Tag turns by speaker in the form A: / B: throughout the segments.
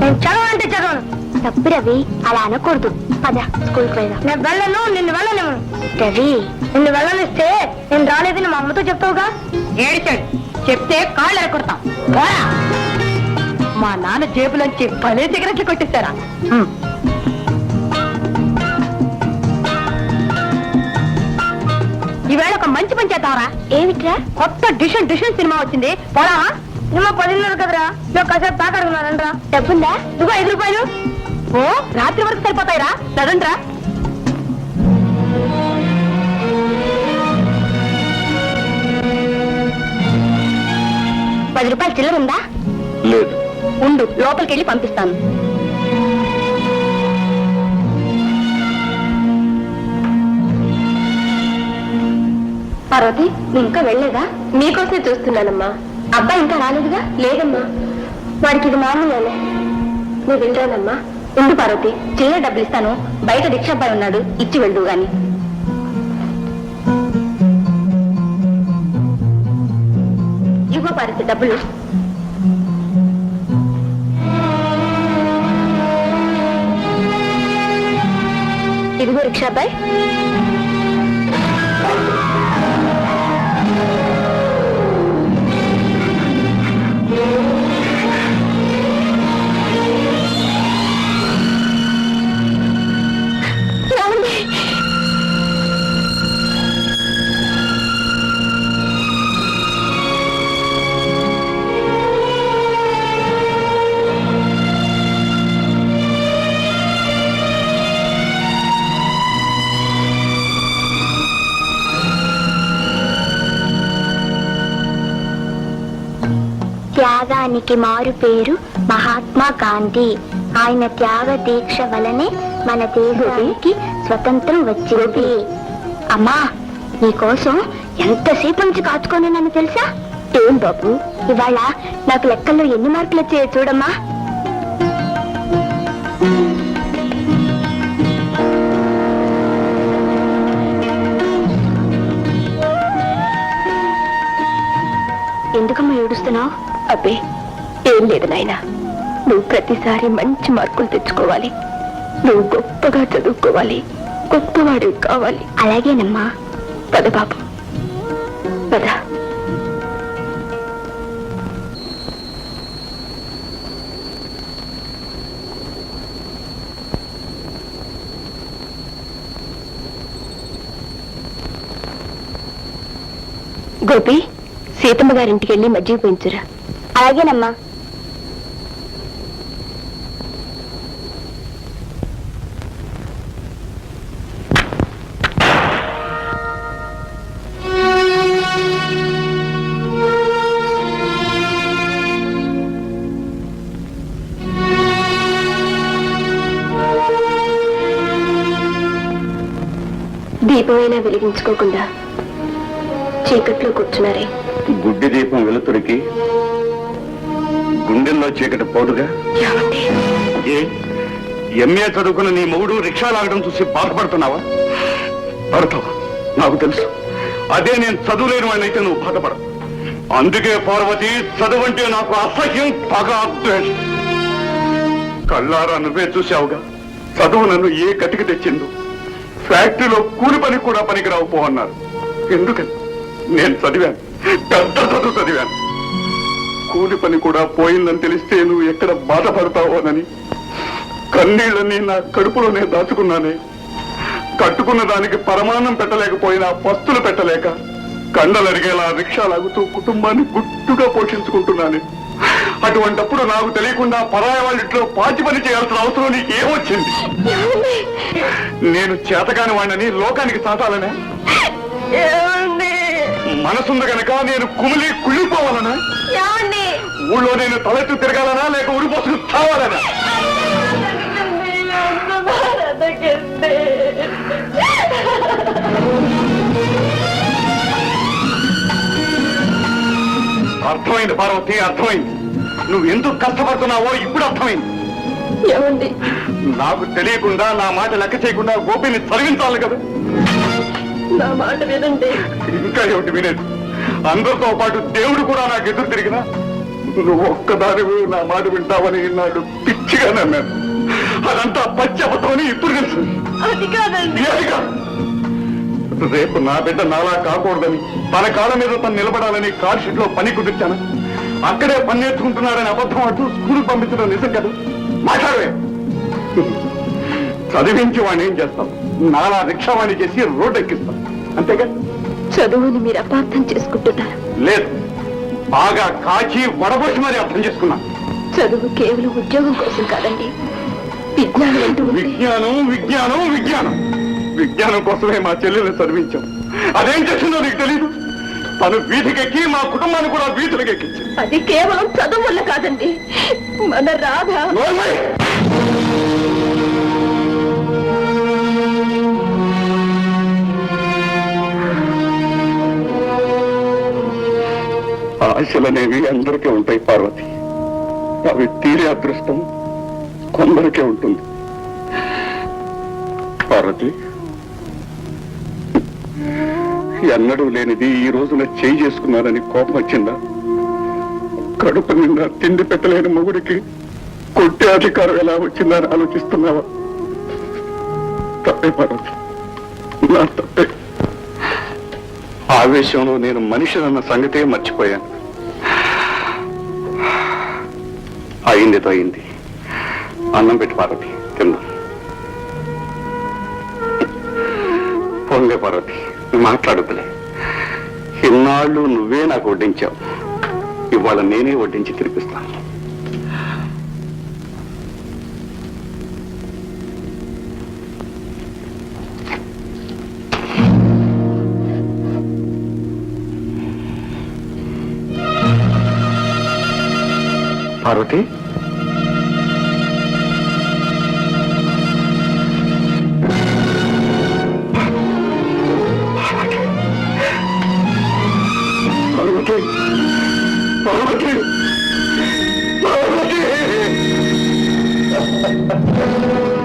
A: నేను చదవాలంటే చదవను. తప్పు రవి, అలా అనకూడదు. పద స్కూల్కి వెళ్దాం. నేను వెళ్ళను, నిన్ను వెళ్ళనివ్వను. రవి, నిన్ను వెళ్ళనిస్తే నేను రాలేదని మా అమ్మతో చెప్తావుగా.
B: ఏడిచాడు, చెప్తే కాళ్ళు ఎరకొడతాం. మా నాన్న జేబులోంచి భలే సిగరెట్లు కొట్టిస్తారా. ఈవేళ ఒక మంచి పని చేద్దాంరా.
A: ఏమిట్రా?
B: కొత్త డిషన్ సినిమా వచ్చింది, పోదామా?
A: సినిమా 10:30 కదరా. నువ్వు కాసేపు తాకడుగున్నానంట్రా. డబ్బుందా?
B: ఇదిగో 5 రూపాయలు. ఓ, రాత్రి వరకు సరిపోతాయిరా. చదండ్రా.
A: రూపాయలు చిల్లర ఉందా?
C: లేదు.
A: ఉండు, లోపలికి వెళ్ళి పంపిస్తాను. పార్వతి, నువ్వు ఇంకా వెళ్ళలేదా? మీకోసమే చూస్తున్నానమ్మా. అబ్బాయి ఇంకా రాలేదుగా? లేదమ్మా, వాడికి ఇది మామూలేలే. నువ్వు వెళ్ళరానమ్మా. ఉండు పార్వతి, చిల్లర డబ్బులు ఇస్తాను. బయట రిక్షా అబ్బాయి ఉన్నాడు, ఇచ్చి వెళ్ళు గాని. ఇగో పార్వతి, డబ్బులు. ఇదిగో రిక్షా అబ్బాయి. త్యాగానికి మారు పేరు మహాత్మా గాంధీ. ఆయన త్యాగ దీక్ష వలనే మన దేశానికి స్వతంత్రం వచ్చింది. అమ్మా, నీకోసం ఎంతసేపు నుంచి కాచుకోనని తెలుసా? ఏం బాబు, ఇవాళ నాకు లెక్కల్లో ఎన్ని మార్కులు వచ్చాయో చూడమ్మా. ఎందుకమ్మా ఏడుస్తున్నావు?
B: అబ్బే, ఏం లేదు నాయనా. నువ్వు ప్రతిసారి మంచి మార్కులు తెచ్చుకోవాలి. నువ్వు గొప్పగా చదువుకోవాలి, గొప్పవాడివి కావాలి.
A: అలాగేనమ్మా.
B: పద బాబు, పద. గోపి, సీతమ్మ గారింటికి వెళ్ళి మజ్జిగ పెంచురా.
A: అలాగేనమ్మా.
B: దీపమైనా వెలిగించుకోకుండా చీకట్లో కూర్చున్నారే.
C: గుడ్డి దీపం వెలుతురికి గుండెల్లో చీకటి పోటుగా. ఎంఏ చదువుకున్న నీ మొగుడు రిక్షా లాగడం చూసి బాధపడుతున్నావా? పడతావా? నాకు తెలుసు. అదే నేను చదువులేని వాడినైతే నువ్వు బాధపడవు. అందుకే పార్వతి, చదువంటే నాకు అసహ్యం, పగ, ద్వేషం. కళ్ళారా నువ్వే చూసావుగా చదువు నన్ను ఏ గతికి తెచ్చిందో. ఫ్యాక్టరీలో కూలి పని కూడా పనికిరావు పో అన్నారు. ఎందుకని? నేను చదివాను, పెద్ద చదువు చదివాను. కూలి పని కూడా పోయిందని తెలిస్తే నువ్వు ఎక్కడ బాధపడతావోనని కన్నీళ్ళని నా కడుపులోనే దాచుకున్నానే. కట్టుకున్న దానికి పరమాన్నం పెట్టలేకపోయినా పస్తులు పెట్టలేక కండలరిగేలా రిక్షా లాగుతూ కుటుంబాన్ని గుట్టుగా పోషించుకుంటున్నాను. అటువంటప్పుడు నాకు తెలియకుండా పరాయి వాళ్ళిట్లో పాచి పని చేయాల్సిన అవసరం నీకు ఏమొచ్చింది? నేను చేతకాని వాడిని లోకానికి చాటాలనే మనసుంది కనుక నేను కుమిలి కుళ్ళిపోవాలనా? ఊళ్ళో నేను తలెత్తు తిరగాలనా లేక ఉరిపోసుకు చావాలనా? అర్థమైంది పార్వతి, అర్థమైంది. నువ్వు ఎందుకు కష్టపడుతున్నావో ఇప్పుడు అర్థమైంది.
B: ఏమండి,
C: నాకు తెలియకుండా నా మాట లెక్క చేయకుండా గోపిని చదివించాలి కదా.
B: నా మాట వినండి.
C: ఇంకా ఏమిటి వినేది? అందరితో పాటు దేవుడు కూడా నాకు ఎదురు తిరిగినా నువ్వు ఒక్కదానివి నా మాట వింటావని నాడు పిచ్చిగా నమ్మాను. అదంతా పచ్చి అబద్ధమని ఇప్పుడు తెలుసు.
B: అది కాదండి.
C: ఏది కాదు. రేపు నా బిడ్డ నాలా కాకూడదని, తన కాళ్ళ మీద తను నిలబడాలని కార్ షెడ్ లో పని కుదిర్చాను. అక్కడే పని నేర్చుకుంటున్నాడని అబద్ధం అంటూ స్కూల్ పంపించడం నిజం కదా. మాట్లాడవే. చదివించి వాడిని ఏం చేస్తాం? నాలా రిక్షావాణి చేసి రోడ్డు ఎక్కిస్తాం, అంతేగా?
B: చదువుని మీరు అపార్థం చేసుకుంటున్నారు.
C: లేదు, బాగా కాచి వడబోసి మరి అర్థం చేసుకున్నా.
B: చదువు కేవలం ఉద్యోగం కోసం కాదండి. విజ్ఞానం అంటూ ఉంది.
C: విజ్ఞానం విజ్ఞానం విజ్ఞానం విజ్ఞానం కోసమే మా చెల్లెల్ని చదివించాం. అదేం చేసిందో నీకు తెలీదు. తను వీధికెక్కి మా కుటుంబాన్ని కూడా వీధులకు ఎక్కించింది.
B: అది కేవలం చదువు వల్ల కాదండి. మన రాధ
C: నోర్మై! ఆశలనేవి అందరికీ ఉంటాయి పార్వతి. అవి తీరే అదృష్టం కొందరికే ఉంటుంది. పార్వతి, ఎన్నడూ లేనిది ఈ రోజున చేయి చేసుకున్నారని కోపం వచ్చిందా? కడుపు నిండా తిండి పెట్టలేని మొగుడికి కొట్టే అధికారం ఎలా వచ్చిందని ఆలోచిస్తున్నావా? తప్పే పార్వతి, నా తప్పే. ఆవేశంలో నేను మనిషినన్న సంగతే మర్చిపోయాను. అయిందితో అయింది. అన్నం పెట్టి పార్వతి, తిందాం. పోన్లే పార్వతి, మాట్లాడుతులే. ఇన్నాళ్ళు నువ్వే నాకు వడ్డించావు, ఇవాళ నేనే వడ్డించి తినిపిస్తాను. పార్వతి, పార్వతి, పార్వతి, పార్వతి,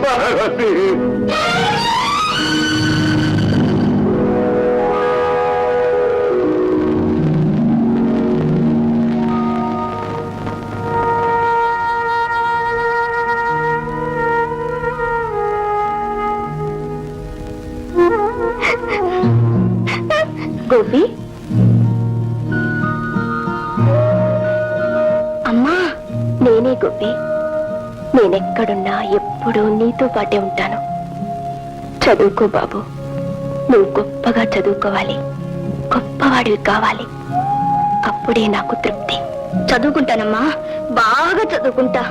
C: పార్వతి.
B: గోపి,
A: అమ్మా,
B: నేనే గోపి. నేనెక్కడున్నా ఎప్పుడూ నీతో పాటే ఉంటాను. చదువుకో బాబు. నువ్వు గొప్పగా చదువుకోవాలి, గొప్పవాడివి కావాలి. అప్పుడే నాకు తృప్తి.
A: చదువుకుంటానమ్మా, బాగా చదువుకుంటా.